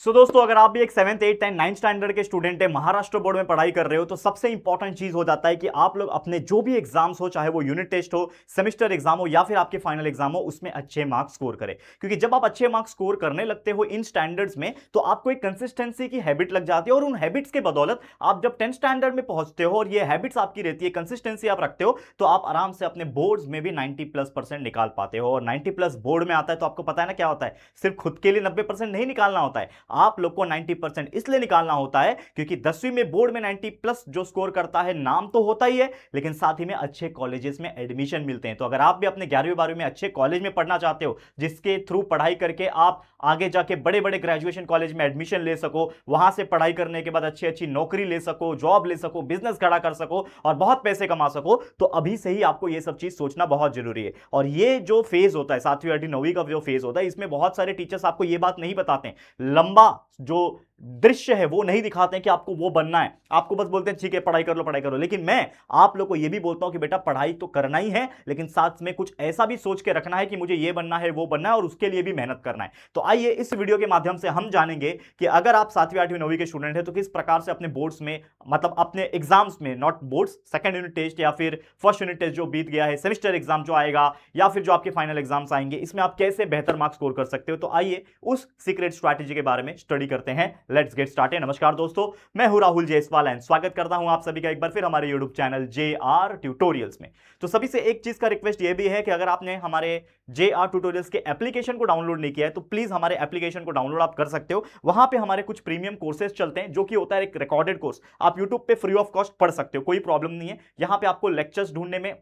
दोस्तों अगर आप भी एक 7th 8th and 9th standard के स्टूडेंट है, महाराष्ट्र बोर्ड में पढ़ाई कर रहे हो, तो सबसे इंपॉर्टेंट चीज हो जाता है कि आप लोग अपने जो भी एग्जाम्स हो, चाहे वो यूनिट टेस्ट हो, सेमेस्टर एग्जाम हो या फिर आपके फाइनल एग्जाम हो, उसमें अच्छे मार्क्स स्कोर करें। क्योंकि जब आप अच्छे मार्क्स स्कोर करने लगते हो इन स्टैंडर्ड्स में, तो आपको एक कंसिस्टेंसी की हैबिट लग जाती है और उन हैबिट्स के बदौलत आप जब 10th स्टैंडर्ड में पहुंचते हो और ये हैबिट्स आपकी रहती है, कंसिस्टेंसी आप रखते हो, तो आप आराम से अपने बोर्ड्स में भी 90+% निकाल पाते हो। और 90+ बोर्ड में आता है तो आपको पता है ना क्या होता है, सिर्फ खुद के लिए 90% नहीं निकालना होता है, आप लोग को 90% इसलिए निकालना होता है क्योंकि 10वीं में बोर्ड में 90+ जो स्कोर करता है, नाम तो होता ही है, लेकिन साथ ही में अच्छे कॉलेजेस में एडमिशन मिलते हैं। तो अगर आप भी अपने 11वीं 12वीं में अच्छे कॉलेज में पढ़ना चाहते हो, जिसके थ्रू पढ़ाई करके आप आगे जाके बड़े बड़े ग्रेजुएशन कॉलेज में एडमिशन ले सको, वहां से पढ़ाई करने के बाद अच्छी अच्छी नौकरी ले सको, जॉब ले सको, बिजनेस खड़ा कर सको और बहुत पैसे कमा सको, तो अभी से ही आपको यह सब चीज सोचना बहुत जरूरी है। और ये जो फेज होता है 7वीं 8वीं 9वीं का जो फेज होता है, इसमें बहुत सारे टीचर्स आपको यह बात नहीं बताते हैं, लंबा जो दृश्य है वो नहीं दिखाते हैं कि आपको वो बनना है। आपको बस बोलते हैं ठीक है पढ़ाई कर लो पढ़ाई कर लो, लेकिन मैं आप लोगों को ये भी बोलता हूं कि बेटा पढ़ाई तो करना ही है, लेकिन साथ में कुछ ऐसा भी सोच के रखना है कि मुझे ये बनना है वो बनना है और उसके लिए भी मेहनत करना है। तो आइए इस वीडियो के माध्यम से हम जानेंगे कि अगर आप 7वीं 8वीं 9वीं के स्टूडेंट हैं तो किस प्रकार से अपने बोर्ड्स में, मतलब अपने एग्जाम्स में, not boards, second unit test या फिर फर्स्ट यूनिट टेस्ट जो बीत गया है, सेमेस्टर एग्जाम जो आएगा या फिर जो आपके फाइनल एग्जाम्स आएंगे, इसमें आप कैसे बेहतर मार्क्स स्कोर कर सकते हो। तो आइए उस सीक्रेट स्ट्रैटेजी के बारे में स्टडी करते हैं। Let's get started. नमस्कार दोस्तों, मैं हूं राहुल जायसवाल एंड स्वागत करता हूं आप सभी का एक बार फिर हमारे यूट्यूब चैनल JR ट्यूटोरियल्स में। तो सभी से एक चीज का रिक्वेस्ट ये भी है कि अगर आपने हमारे JR ट्यूटोरियल्स के एप्लीकेशन को डाउनलोड नहीं किया है तो प्लीज हमारे एप्लीकेशन को डाउनलोड आप कर सकते हो। वहां पे हमारे कुछ प्रीमियम कोर्सेज चलते हैं, जो कि होता है एक रिकॉर्डेड कोर्स, आप यूट्यूब पे फ्री ऑफ कॉस्ट पढ़ सकते हो, कोई प्रॉब्लम नहीं है। यहां पे आपको लेक्चर्स ढूंढने में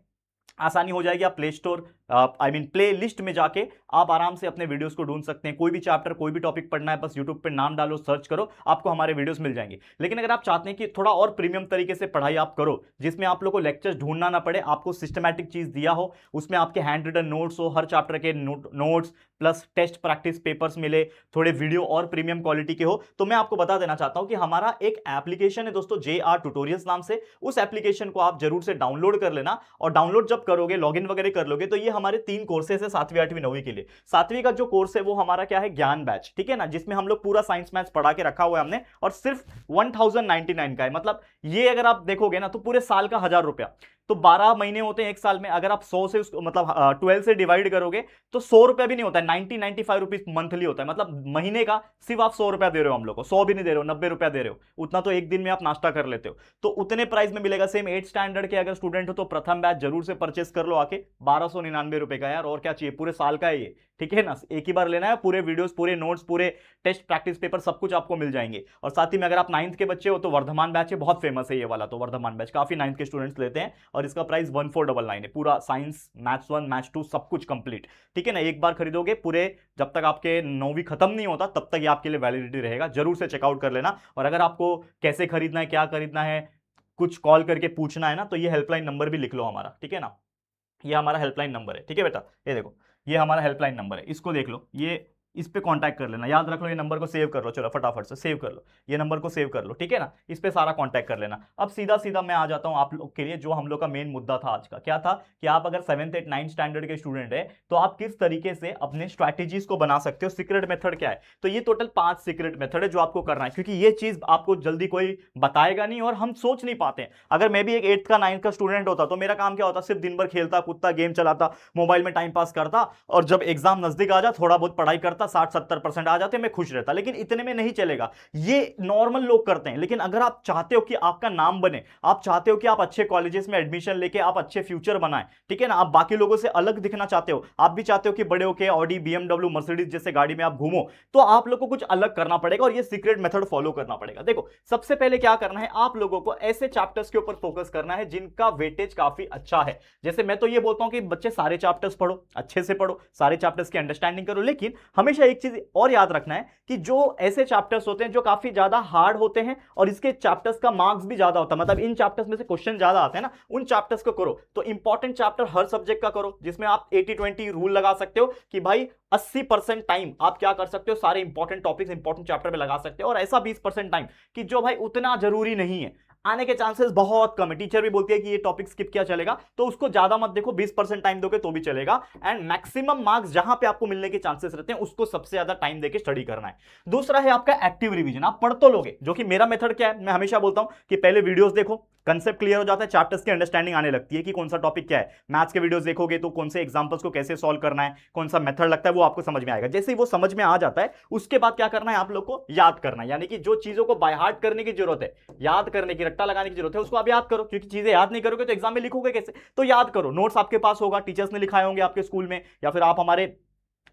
आसानी हो जाएगी। आप प्ले स्टोर प्ले लिस्ट में जाके आप आराम से अपने वीडियोस को ढूंढ सकते हैं। कोई भी चैप्टर, कोई भी टॉपिक पढ़ना है, बस यूट्यूब पे नाम डालो, सर्च करो, आपको हमारे वीडियोस मिल जाएंगे। लेकिन अगर आप चाहते हैं कि थोड़ा और प्रीमियम तरीके से पढ़ाई आप करो, जिसमें आप लोग को लेक्चर्स ढूंढना ना पड़े, आपको सिस्टमैटिक चीज दिया हो, उसमें आपके हैंड रिटन नोट्स हो, हर चैप्टर के notes plus test practice papers मिले, थोड़े वीडियो और प्रीमियम क्वालिटी के हो, तो मैं आपको बता देना चाहता हूं कि हमारा एक एप्लीकेशन है दोस्तों, JR ट्यूटोरियल्स नाम से। उस एप्लीकेशन को आप जरूर से डाउनलोड कर लेना, और डाउनलोड जब करोगे, लॉगिन वगैरह कर लोगे, तो ये हमारे 3 कोर्सेज है 7वीं 8वीं 9वीं के लिए। 7वीं का जो कोर्स है वो हमारा क्या है, ज्ञान बैच, ठीक है ना, जिसमें हम लोग पूरा साइंस मैथ्स पढ़ा के रखा हुआ है हमने, और सिर्फ 1099 का है। मतलब ये अगर आप देखोगे ना तो पूरे साल का 1000 रुपया, तो 12 महीने होते हैं एक साल में। अगर आप 100 से उसको मतलब 12 से डिवाइड करोगे तो 100 रुपया भी नहीं होता है, 95 रुपीज मंथली होता है। मतलब महीने का सिर्फ आप 100 रुपया दे रहे हो हम लोग को, 100 भी नहीं दे रहे हो, 90 रुपया दे रहे हो। उतना तो एक दिन में आप नाश्ता कर लेते हो, तो उतने प्राइस में मिलेगा। सेम 8 स्टैंडर्ड के अगर स्टूडेंट हो तो प्रथम बैच जरूर से परचेस कर लो आके, 1299 रुपए का यार, और क्या चाहिए, पूरे साल का है ये, ठीक है ना। एक ही बार लेना है, पूरे वीडियोस, पूरे नोट्स, पूरे टेस्ट प्रैक्टिस पेपर सब कुछ आपको मिल जाएंगे। और साथ ही में अगर आप 9th के बच्चे हो तो वर्धमान बैच है, बहुत फेमस है ये वाला, तो वर्धमान बैच काफी 9th के स्टूडेंट्स लेते हैं, और इसका प्राइस 1499 है। पूरा साइंस, मैथ्स 1 मैथ्स 2 सब कुछ कंप्लीट, ठीक है ना। एक बार खरीदोगे, पूरे जब तक आपके 9वीं खत्म नहीं होता तब तक ये आपके लिए वैलिडिटी रहेगा। जरूर से चेकआउट कर लेना। और अगर आपको कैसे खरीदना है, क्या खरीदना है, कुछ कॉल करके पूछना है ना, तो ये हेल्पलाइन नंबर भी लिख लो हमारा, ठीक है ना। ये हमारा हेल्पलाइन नंबर है, ठीक है बेटा, ये देखो, ये हमारा हेल्पलाइन नंबर है, इसको देख लो, ये इस पे कांटेक्ट कर लेना, याद रख लो, ये नंबर को सेव कर लो, चलो फटाफट से सेव कर लो, ये नंबर को सेव कर लो, ठीक है ना। इस पे सारा कांटेक्ट कर लेना। अब सीधा सीधा मैं आ जाता हूं आप लोग के लिए, जो हम लोग का मेन मुद्दा था आज का, क्या था कि आप अगर 7th 8th 9th स्टैंडर्ड के स्टूडेंट है तो आप किस तरीके से अपने स्ट्रैटेजीज को बना सकते हो। सीक्रेट मेथड क्या है, तो ये टोटल 5 सीक्रेट मेथड है जो आपको करना है, क्योंकि ये चीज आपको जल्दी कोई बताएगा नहीं और हम सोच नहीं पाते हैं। अगर मैं भी एक 8th का 9th का स्टूडेंट होता तो मेरा काम क्या होता, सिर्फ दिन भर खेलता कूदता, गेम चलाता, मोबाइल में टाइम पास करता, और जब एग्जाम नजदीक आ जा थोड़ा बहुत पढ़ाई करता, 60-70% आ जाते, मैं खुश रहता। लेकिन इतने में नहीं चलेगा, ये नॉर्मल लोग करते हैं। लेकिन अगर आप चाहते हो कि आपका नाम बने, आप चाहते हो कि आप अच्छे कॉलेजेस में एडमिशन लेके आप अच्छे फ्यूचर बनाएं, ठीक है ना, आप बाकी लोगों से अलग दिखना चाहते हो, आप भी चाहते हो कि बड़े होके ऑडी, BMW, मर्सिडीज जैसे गाड़ी में आप घूमो, तो आप लोग को कुछ अलग करना पड़ेगा और ये सीक्रेट मेथड फॉलो करना पड़ेगा। देखो, सबसे पहले क्या करना है, आप लोगों को ऐसे चैप्टर्स के ऊपर फोकस करना है जिनका वेटेज काफी अच्छा है। जैसे मैं तो ये बोलता हूं कि बच्चे सारे चैप्टर्स पढ़ो, अच्छे से पढ़ो, सारे चैप्टर्स की अंडरस्टैंडिंग करो, लेकिन हमेशा एक चीज और याद रखना है कि जो ऐसे चैप्टर्स होते हैं जो काफी ज्यादा हार्ड होते हैं और इसके चैप्टर्स का मार्क्स भी ज्यादा होता है, मतलब इन चैप्टर्स में से क्वेश्चन ज्यादा आते हैं ना, उन चैप्टर्स को करो। तो इंपॉर्टेंट चैप्टर हर सब्जेक्ट का करो, जिसमें आप 80-20 रूल लगा सकते हो कि भाई 80% टाइम आप क्या कर सकते हो, सारे इंपॉर्टेंट टॉपिक्स इंपॉर्टेंट चैप्टर में लगा सकते हो, और ऐसा 20% टाइम कि जो भाई उतना जरूरी नहीं है। आने के चांसेस बहुत कम है। टीचर भी बोलती है कि ये टॉपिक स्किप किया चलेगा, तो उसको ज्यादा मत देखो, 20% टाइम दोगे तो भी चलेगा। एंड मैक्सिमम मार्क्स जहां पे आपको मिलने के चांसेस रहते हैं उसको सबसे ज्यादा टाइम देके स्टडी करना है। दूसरा है आपका एक्टिव रिवीजन। आप पढ़ तो लोगे, जो कि मेरा मेथड क्या है, मैं हमेशा बोलता हूं कि पहले वीडियोस देखो, कंसेप्ट क्लियर हो जाता है, चैप्टर्स की अंडरस्टैंडिंग आने लगती है कि कौन सा टॉपिक क्या है। मैथ्स के वीडियोस देखोगे तो कौन से एग्जांपल्स को कैसे सॉल्व करना है, कौन सा मेथड लगता है, वो आपको समझ में आएगा। जैसे ही वो समझ में आ जाता है, उसके बाद क्या करना है, आप लोग को याद करना है। यानी कि जो चीजों को बाय हार्ट करने की जरूरत है, याद करने की, रट्टा लगाने की जरूरत है, उसको आप याद करो। क्योंकि चीजें याद नहीं करोगे तो एग्जाम में लिखोगे कैसे? तो याद करो, नोट्स आपके पास होगा, टीचर्स ने लिखाए होंगे आपके स्कूल में, या फिर आप हमारे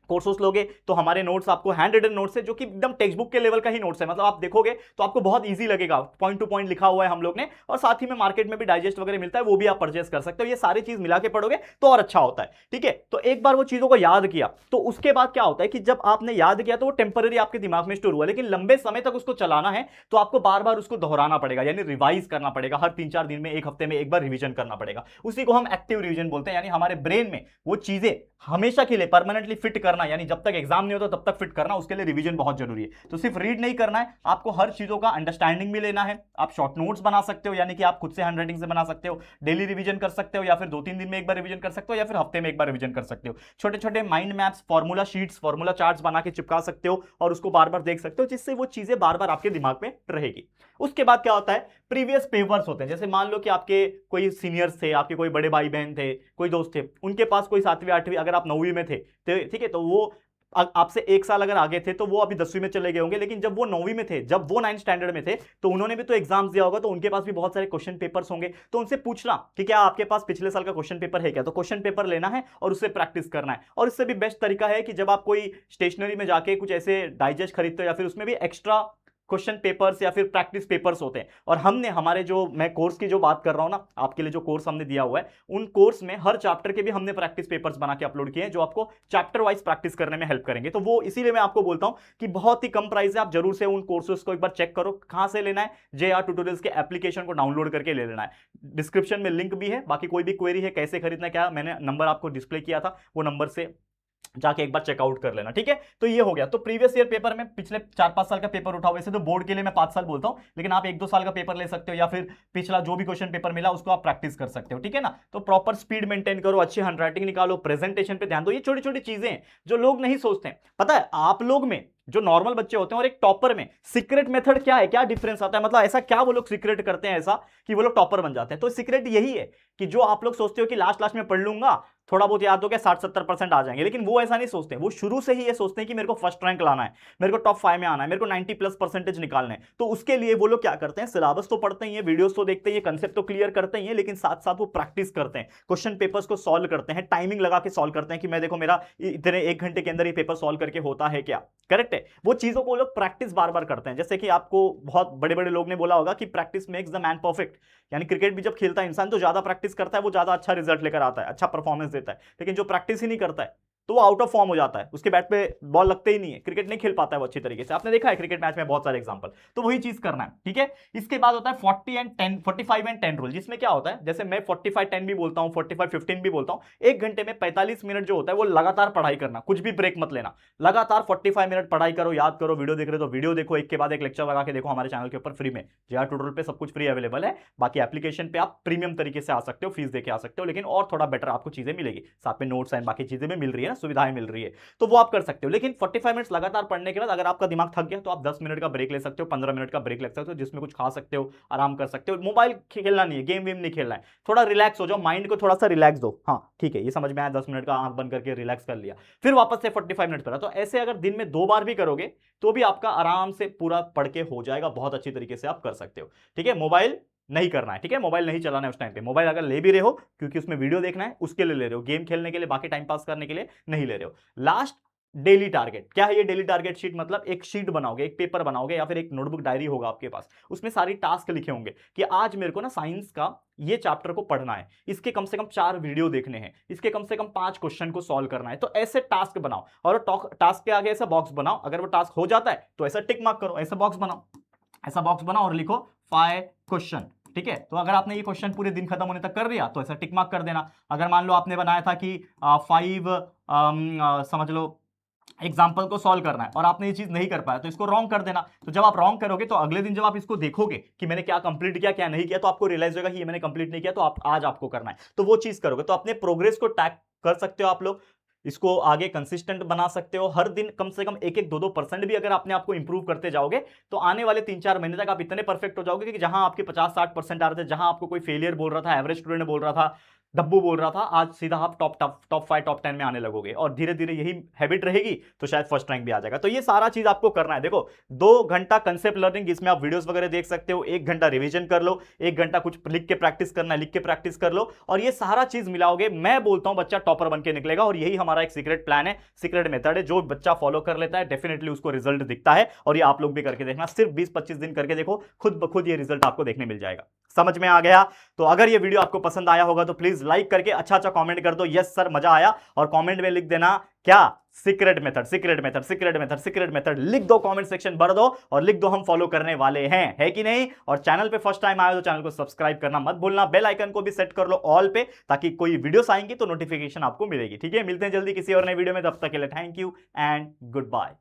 कोर्सेस लोगे तो हमारे नोट्स आपको हैंड रिटन नोट्स है, जो कि एकदम टेक्स्ट बुक के लेवल का ही नोट्स है। मतलब आप देखोगे तो आपको बहुत इजी लगेगा, पॉइंट टू पॉइंट लिखा हुआ है हम लोग ने, और साथ ही में मार्केट में भी डाइजेस्ट वगैरह मिलता है, वो भी आप परचेस कर सकते हो। ये सारी चीज मिला के पढ़ोगे तो और अच्छा होता है, ठीक है। तो एक बार वो चीजों को याद किया तो उसके बाद क्या होता है कि जब आपने याद किया तो वो टेम्पररी आपके दिमाग में स्टोर हुआ, लेकिन लंबे समय तक उसको चलाना है तो आपको बार बार उसको दोहराना पड़ेगा, यानी रिवाइज करना पड़ेगा। हर 3-4 दिन में, एक हफ्ते में एक बार रिवीजन करना पड़ेगा। उसी को हम एक्टिव रिवीजन बोलते हैं। यानी हमारे ब्रेन में वो चीजें हमेशा के लिए परमानेंटली फिट करना, यानी जब तक एग्जाम नहीं होता तब तक फिट करना, उसके लिए रिवीजन बहुत जरूरी है। तो सिर्फ रीड नहीं करना है, आपको हर चीजों का अंडरस्टैंडिंग भी लेना है। आप शॉर्ट नोट्स बना सकते हो, यानी कि आप खुद से हैंड राइटिंग से बना सकते हो, डेली रिवीजन कर सकते हो, या फिर 2-3 दिन में एक बार रिवीजन कर सकते हो, या फिर हफ्ते में एक बार रिवीजन कर सकते हो। छोटे छोटे mind maps, formula sheets, formula charts बना के चिपका सकते हो और उसको बार बार देख सकते हो, जिससे वो चीजें बार बार आपके दिमाग में रहेगी। उसके बाद क्या होता है, प्रीवियस पेपर्स होते हैं। जैसे मान लो कि आपके कोई सीनियर्स थे, आपके कोई बड़े भाई बहन थे, कोई दोस्त थे, उनके पास कोई 7वीं 8वीं, अगर आप 9वीं में थे, ठीक है, तो वो आपसे 1 साल अगर आगे थे तो वो अभी 10वीं में चले गए होंगे। लेकिन जब वो 9वीं में थे, जब वो 9th स्टैंडर्ड में थे, तो उन्होंने भी तो एग्जाम्स दिया होगा, तो उनके पास भी बहुत सारे क्वेश्चन पेपर्स होंगे। तो उनसे पूछना कि क्या आपके पास पिछले साल का क्वेश्चन पेपर है क्या, तो क्वेश्चन पेपर लेना है और उससे प्रैक्टिस करना है। और इससे भी बेस्ट तरीका है कि जब आप कोई स्टेशनरी में जाके कुछ ऐसे डाइजेस्ट खरीदते हो, या फिर उसमें भी एक्स्ट्रा क्वेश्चन पेपर्स या फिर प्रैक्टिस पेपर्स होते हैं। और हमने हमारे जो, मैं कोर्स की जो बात कर रहा हूं ना, आपके लिए जो कोर्स हमने दिया हुआ है, उन कोर्स में हर चैप्टर के भी हमने प्रैक्टिस पेपर्स बना के अपलोड किए हैं, जो आपको चैप्टर वाइज प्रैक्टिस करने में हेल्प करेंगे। तो वो इसीलिए मैं आपको बोलता हूं कि बहुत ही कम प्राइस है, आप जरूर से उन कोर्सेज को एक बार चेक करो। कहां से लेना है? JR ट्यूटोरियल्स के एप्लीकेशन को डाउनलोड करके ले लेना है। डिस्क्रिप्शन में लिंक भी है। बाकी कोई भी क्वेरी है कैसे खरीदना है क्या, मैंने नंबर आपको डिस्प्ले किया था, वो नंबर से जाके एक बार चेकआउट कर लेना, ठीक है। तो ये हो गया। तो प्रीवियस ईयर पेपर में पिछले 4-5 साल का पेपर उठाओ। वैसे तो बोर्ड के लिए मैं 5 साल बोलता हूं, लेकिन आप 1-2 साल का पेपर ले सकते हो, या फिर पिछला जो भी क्वेश्चन पेपर मिला उसको आप प्रैक्टिस कर सकते हो, ठीक है ना। तो प्रॉपर स्पीड मेंटेन करो, अच्छी हैंडराइटिंग निकालो, प्रेजेंटेशन पे ध्यान दो। ये छोटी छोटी चीजें हैं जो लोग नहीं सोचते हैं। पता है आप लोग में जो नॉर्मल बच्चे होते हैं और एक टॉपर में सीक्रेट मेथड क्या है, क्या डिफरेंस आता है? मतलब ऐसा क्या वो लोग सीक्रेट करते हैं ऐसा कि वो लोग टॉपर बन जाते हैं? तो सीक्रेट यही है कि जो आप लोग सोचते हो कि लास्ट लास्ट में पढ़ लूंगा, थोड़ा बहुत याद हो गया, 60-70% आ जाएंगे, लेकिन वो ऐसा नहीं सोचते। वो शुरू से ही ये सोचते हैं कि मेरे को फर्स्ट रैंक लाना है, मेरे को टॉप 5 में आना है, मेरे को 90+ % निकालना है। तो उसके लिए वो लोग क्या करते हैं, सिलेबस तो पढ़ते ही है, वीडियोस तो देखते ही, कंसेप्ट तो क्लियर करते ही है, लेकिन साथ साथ वो प्रैक्टिस करते हैं, क्वेश्चन पेपर्स को सॉल्व करते हैं, टाइमिंग लगा के सॉल्व करते हैं कि मैं देखो मेरा इतने 1 घंटे के अंदर ये पेपर सॉल्व करके होता है क्या, करेक्ट है। वो चीजों को लोग प्रैक्टिस बार बार करते हैं। जैसे कि आपको बहुत बड़े बड़े लोग ने बोला होगा कि practice makes the man perfect. यानी क्रिकेट भी जब खेलता है इंसान तो ज्यादा प्रैक्टिस करता है, वो ज्यादा अच्छा रिजल्ट लेकर आता है, अच्छा परफॉर्मेंस देता है। लेकिन जो प्रैक्टिस ही नहीं करता है तो वो आउट ऑफ फॉर्म हो जाता है, उसके बैट पे बॉल लगते ही नहीं है, क्रिकेट नहीं खेल पाता है वो अच्छी तरीके से। आपने देखा है क्रिकेट मैच में बहुत सारे एग्जांपल। तो वही चीज करना है, ठीक है। इसके बाद होता है 45 एंड 10 रूल, जिसमें क्या होता है, जैसे मैं 45-10 भी बोलता हूं, 45-15 भी बोलता हूं। 1 घंटे में 45 मिनट जो होता है वो लगातार पढ़ाई करना, कुछ भी ब्रेक मत लेना। लगातार 45 मिनट पढ़ाई करो, याद करो। वीडियो देख रहे हो तो वीडियो देखो, एक के बाद एक लेक्चर लगा के देखो। हमारे चैनल के ऊपर फ्री में JR ट्यूटोरियल पे सब कुछ फ्री अवेलेबल है। बाकी एप्लीकेशन पे आप प्रीमियम तरीके से आ सकते हो, फीस देके आ सकते हो, लेकिन और थोड़ा बेटर आपको चीजें मिलेगी, साथ में नोट्स एंड बाकी चीजें भी मिल रही है ना, सुविधाएं मिल रही है, तो वो आप कर सकते हो। लेकिन 45 मिनट्स लगातार पढ़ने के बाद अगर आपका दिमाग थक गया तो आप 10 मिनट का ब्रेक ले सकते हो, 15 मिनट का ब्रेक ले सकते हो, जिसमें कुछ खा सकते हो, आराम कर सकते हो। मोबाइल खेलना नहीं है, गेम वेम नहीं खेलना है, थोड़ा रिलैक्स हो जाओ, माइंड को थोड़ा सा रिलैक्स दो। हाँ ठीक है, ये समझ में आया, 10 मिनट का आंख बंद करके रिलैक्स कर लिया, फिर वापस से 45 मिनट करा। तो ऐसे अगर दिन में 2 बार भी करोगे तो भी आपका आराम से पूरा पढ़ के हो जाएगा, बहुत अच्छी तरीके से आप कर सकते हो, ठीक है। मोबाइल नहीं करना है, ठीक है, मोबाइल नहीं चलाना है उस टाइम पे। मोबाइल अगर ले भी रहे हो क्योंकि उसमें वीडियो देखना है उसके लिए ले रहे हो, गेम खेलने के लिए, बाकी टाइम पास करने के लिए नहीं ले रहे हो। Last, daily target. क्या है ये डेली टारगेट शीट? मतलब एक शीट बनाओगे, एक पेपर बनाओगे, या फिर एक नोटबुक डायरी होगा आपके पास, उसमें सारी टास्क लिखे होंगे कि आज मेरे को ना साइंस का ये चैप्टर को पढ़ना है, इसके कम से कम 4 वीडियो देखने हैं, इसके कम से कम 5 क्वेश्चन को सॉल्व करना है। तो ऐसे टास्क बनाओ, और टास्क के आगे ऐसा बॉक्स बनाओ। अगर वो टास्क हो जाता है तो ऐसा टिक मार्क करो, ऐसा बॉक्स बनाओ, ऐसा बॉक्स बनाओ और लिखो 5 क्वेश्चन, ठीक है। तो अगर आपने ये क्वेश्चन पूरे दिन खत्म होने तक कर दिया तो ऐसा टिक मार्क कर देना। अगर मान लो आपने बनाया था कि 5 समझ लो एग्जाम्पल को सॉल्व करना है और आपने ये चीज नहीं कर पाया तो इसको रॉन्ग कर देना। तो जब आप रॉन्ग करोगे तो अगले दिन जब आप इसको देखोगे कि मैंने क्या कंप्लीट किया क्या नहीं किया, तो आपको रियलाइज होगा कि ये मैंने कंप्लीट नहीं किया, तो आप आज आपको करना है, तो वो चीज करोगे तो अपने प्रोग्रेस को ट्रैक कर सकते हो आप लोग, इसको आगे कंसिस्टेंट बना सकते हो। हर दिन कम से कम 1-2% भी अगर अपने आप को इंप्रूव करते जाओगे तो आने वाले 3-4 महीने तक आप इतने परफेक्ट हो जाओगे कि जहां आपके 50-60% आ रहे थे, जहां आपको कोई फेलियर बोल रहा था, एवरेज स्टूडेंट बोल रहा था, डब्बू बोल रहा था, आज सीधा आप टॉप 5 टॉप 10 में आने लगोगे और धीरे धीरे यही हैबिट रहेगी तो शायद फर्स्ट रैंक भी आ जाएगा। तो ये सारा चीज आपको करना है। देखो 2 घंटा कंसेप्ट लर्निंग, इसमें आप वीडियोस वगैरह देख सकते हो, 1 घंटा रिवीजन कर लो, 1 घंटा कुछ लिख के प्रैक्टिस करना है लिख के प्रैक्टिस कर लो, और ये सारा चीज मिलाओगे, मैं बोलता हूं बच्चा टॉपर बन के निकलेगा। और यही हमारा एक सीक्रेट प्लान है, सीक्रेट मेथड है, जो बच्चा फॉलो कर लेता है डेफिनेटली उसको रिजल्ट दिखता है। और ये आप लोग भी करके देखना, सिर्फ 20-25 दिन करके देखो, खुद ब खुद ये रिजल्ट आपको देखने मिल जाएगा। समझ में आ गया? तो अगर ये वीडियो आपको पसंद आया होगा तो प्लीज लाइक करके अच्छा कमेंट कर दो, यस सर मजा आया, और कमेंट में लिख देना क्या, secret method, secret method, secret method, secret method लिख दो, कमेंट सेक्शन भर दो और लिख दो हम फॉलो करने वाले हैं, है कि नहीं? और चैनल पे फर्स्ट टाइम आए तो चैनल को सब्सक्राइब करना मत भूलना, बेल आइकन को भी सेट कर लो ऑल पे, ताकि कोई वीडियोस आएंगी तो नोटिफिकेशन आपको मिलेगी। ठीक है, मिलते हैं जल्दी किसी और नए वीडियो में, तब तक के लिए thank you and good bye.